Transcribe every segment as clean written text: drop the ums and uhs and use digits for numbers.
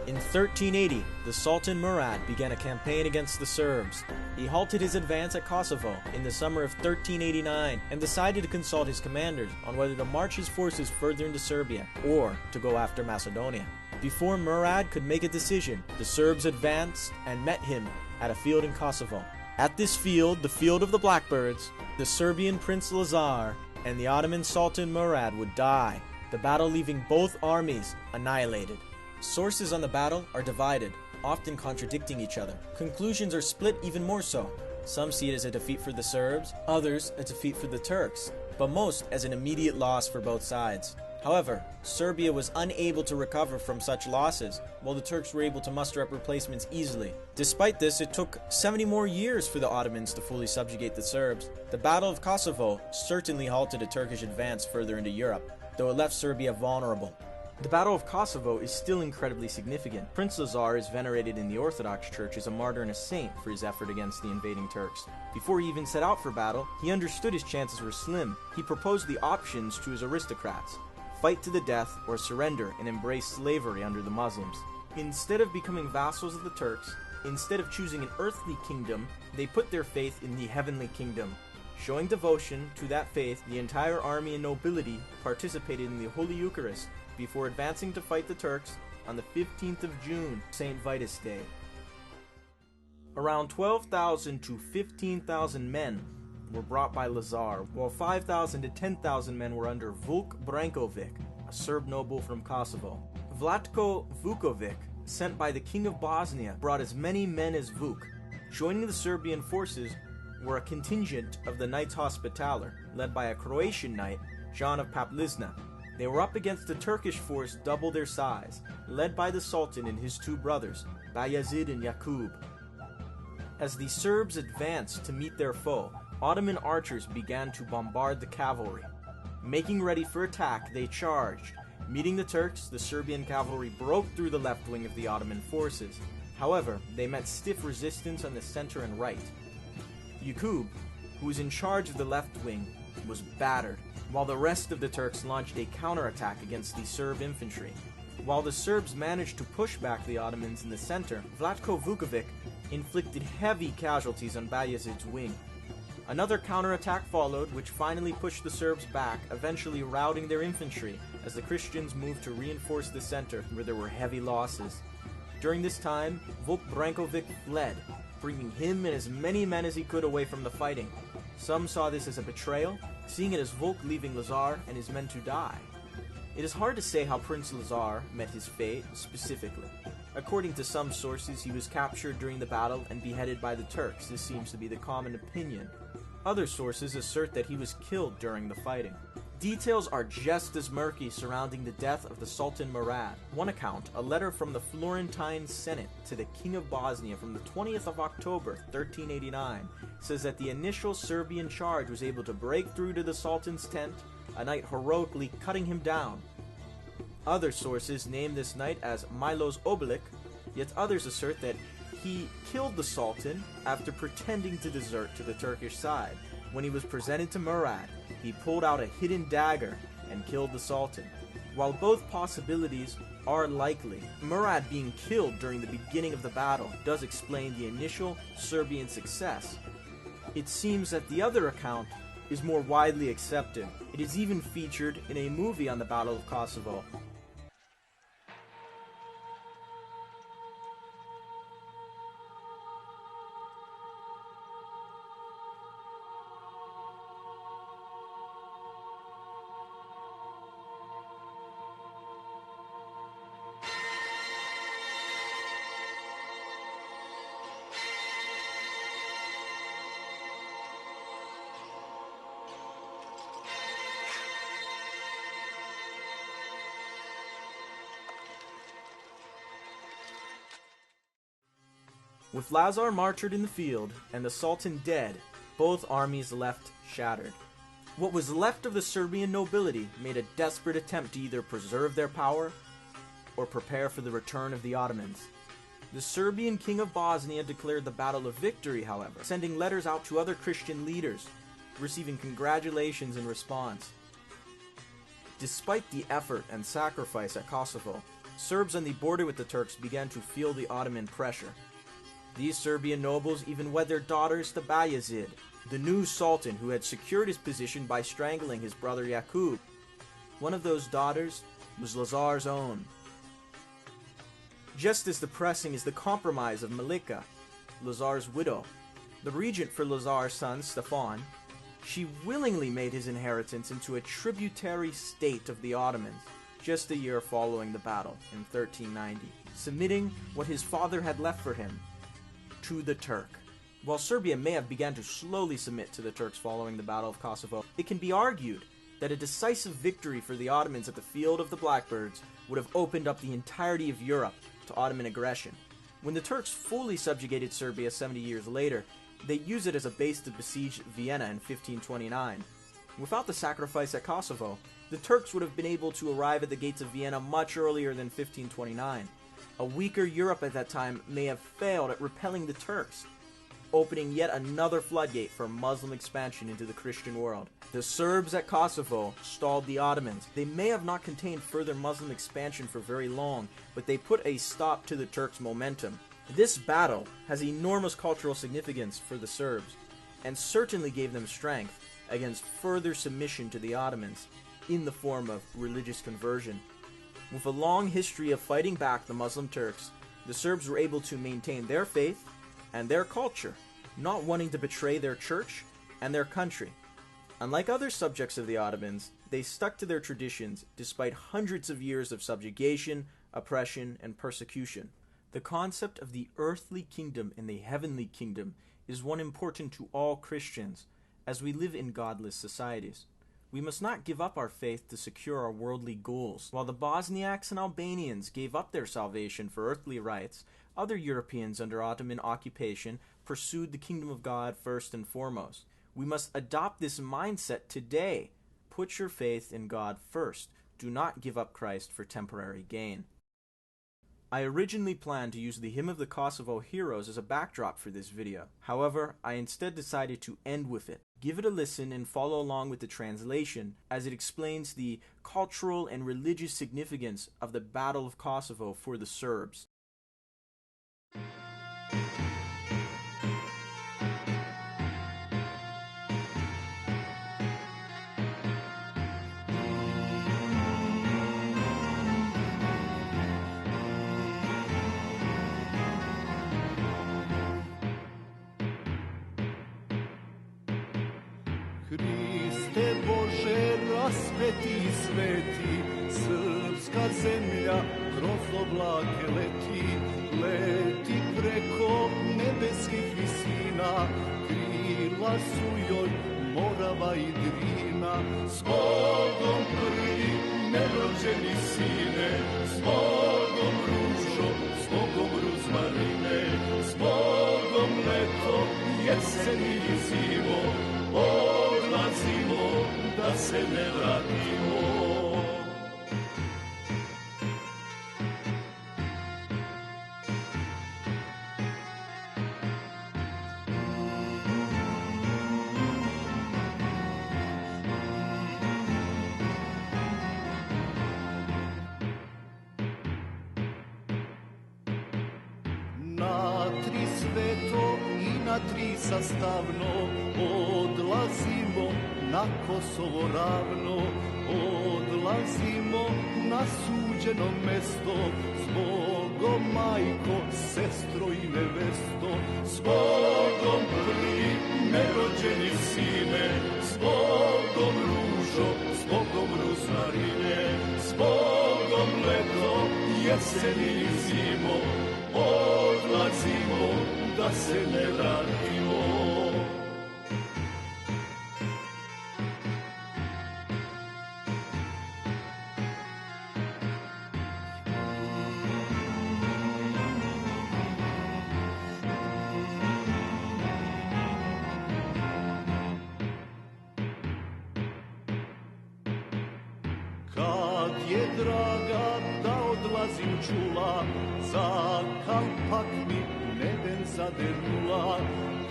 In 1380, the Sultan Murad began a campaign against the Serbs. He halted his advance at Kosovo in the summer of 1389 and decided to consult his commanders on whether to march his forces further into Serbia or to go after Macedonia. Before Murad could make a decision, the Serbs advanced and met him at a field in Kosovo. At this field, the Field of the Blackbirds, the Serbian Prince Lazar and the Ottoman Sultan Murad would die, the battle leaving both armies annihilated. Sources on the battle are divided, often contradicting each other. Conclusions are split even more so. Some see it as a defeat for the Serbs, others a defeat for the Turks, but most as an immediate loss for both sides. However, Serbia was unable to recover from such losses, while the Turks were able to muster up replacements easily. Despite this, it took 70 more years for the Ottomans to fully subjugate the Serbs. The Battle of Kosovo certainly halted a Turkish advance further into Europe, though it left Serbia vulnerable. The Battle of Kosovo is still incredibly significant. Prince Lazar is venerated in the Orthodox Church as a martyr and a saint for his effort against the invading Turks. Before he even set out for battle, he understood his chances were slim. He proposed the options to his aristocrats: fight to the death or surrender and embrace slavery under the Muslims. Instead of becoming vassals of the Turks, instead of choosing an earthly kingdom, they put their faith in the heavenly kingdom. Showing devotion to that faith, the entire army and nobility participated in the Holy Eucharist before advancing to fight the Turks on the 15th of June, St. Vitus Day. Around 12,000 to 15,000 men were brought by Lazar, while 5,000 to 10,000 men were under Vuk Brankovic, a Serb noble from Kosovo. Vlatko Vukovic, sent by the King of Bosnia, brought as many men as Vuk. Joining the Serbian forces were a contingent of the Knights Hospitaller, led by a Croatian knight, John of Paplizna. They were up against a Turkish force double their size, led by the Sultan and his two brothers, Bayezid and Yakub. As the Serbs advanced to meet their foe, Ottoman archers began to bombard the cavalry. Making ready for attack, they charged. Meeting the Turks, the Serbian cavalry broke through the left wing of the Ottoman forces. However, they met stiff resistance on the center and right. Yakub, who was in charge of the left wing, was battered, while the rest of the Turks launched a counterattack against the Serb infantry. While the Serbs managed to push back the Ottomans in the center, Vlatko Vukovic inflicted heavy casualties on Bayezid's wing. Another counterattack followed, which finally pushed the Serbs back, eventually routing their infantry as the Christians moved to reinforce the center, where there were heavy losses. During this time, Vuk Brankovic fled, bringing him and as many men as he could away from the fighting. Some saw this as a betrayal, seeing it as Vuk leaving Lazar and his men to die. It is hard to say how Prince Lazar met his fate specifically. According to some sources, he was captured during the battle and beheaded by the Turks. This seems to be the common opinion. Other sources assert that he was killed during the fighting. Details are just as murky surrounding the death of the Sultan Murad. One account, a letter from the Florentine Senate to the King of Bosnia from the 20th of October, 1389, says that the initial Serbian charge was able to break through to the Sultan's tent, a knight heroically cutting him down. Other sources name this knight as Milos Obelik, yet others assert that he killed the Sultan after pretending to desert to the Turkish side. When he was presented to Murad, he pulled out a hidden dagger and killed the Sultan. While both possibilities are likely, Murad being killed during the beginning of the battle does explain the initial Serbian success. It seems that the other account is more widely accepted. It is even featured in a movie on the Battle of Kosovo. With Lazar martyred in the field and the Sultan dead, both armies left shattered. What was left of the Serbian nobility made a desperate attempt to either preserve their power or prepare for the return of the Ottomans. The Serbian King of Bosnia declared the battle a victory, however, sending letters out to other Christian leaders, receiving congratulations in response. Despite the effort and sacrifice at Kosovo, Serbs on the border with the Turks began to feel the Ottoman pressure. These Serbian nobles even wed their daughters to Bayezid, the new sultan who had secured his position by strangling his brother Yakub. One of those daughters was Lazar's own. Just as depressing is the compromise of Malika, Lazar's widow, the regent for Lazar's son Stefan. She willingly made his inheritance into a tributary state of the Ottomans, just a year following the battle in 1390, submitting what his father had left for him to the Turk. While Serbia may have begun to slowly submit to the Turks following the Battle of Kosovo, it can be argued that a decisive victory for the Ottomans at the Field of the Blackbirds would have opened up the entirety of Europe to Ottoman aggression. When the Turks fully subjugated Serbia 70 years later, they used it as a base to besiege Vienna in 1529. Without the sacrifice at Kosovo, the Turks would have been able to arrive at the gates of Vienna much earlier than 1529. A weaker Europe at that time may have failed at repelling the Turks, opening yet another floodgate for Muslim expansion into the Christian world. The Serbs at Kosovo stalled the Ottomans. They may have not contained further Muslim expansion for very long, but they put a stop to the Turks' momentum. This battle has enormous cultural significance for the Serbs, and certainly gave them strength against further submission to the Ottomans in the form of religious conversion. With a long history of fighting back the Muslim Turks, the Serbs were able to maintain their faith and their culture, not wanting to betray their church and their country. Unlike other subjects of the Ottomans, they stuck to their traditions despite hundreds of years of subjugation, oppression, and persecution. The concept of the earthly kingdom and the heavenly kingdom is one important to all Christians, as we live in godless societies. We must not give up our faith to secure our worldly goals. While the Bosniaks and Albanians gave up their salvation for earthly rights, other Europeans under Ottoman occupation pursued the kingdom of God first and foremost. We must adopt this mindset today. Put your faith in God first. Do not give up Christ for temporary gain. I originally planned to use the Hymn of the Kosovo Heroes as a backdrop for this video. However, I instead decided to end with it. Give it a listen and follow along with the translation, as it explains the cultural and religious significance of the Battle of Kosovo for the Serbs. Hriste Bože raspeti sveti, srpska zemlja kroz oblake leti, leti preko nebeskih visina, krila su joj Morava i Drina. S Bogom prvi nerođeni sine, s Bogom ružo, s Bogom ruzmarine, s Bogom leto, jesen i zimo, odlazimo da se ne vratimo. Na tri sveto i na tri sastavno odlazimo na Kosovo ravno, odlazimo na suđeno mesto, s Bogom majko, sestro i nevesto, s Bogom prvi nerođeni sine, s Bogom ružo, s Bogom ruzmarine, s Bogom leto, jesen i zimo, odlazimo da se ne vratimo. Kad je draga da odlazim čula, za kalpak mi neben zadernula.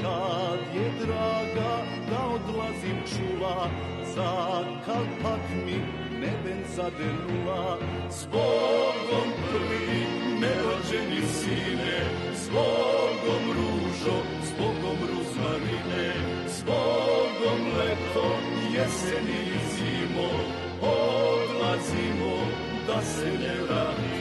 Kad je draga da odlazim čula, za kalpak mi neben zadenula. Zbogom prvi nerođeni sine, zbogom ružo, zbogom ruzmarine, zbogom leto, jeseni i zimo, odlazimo da se ne vratimo.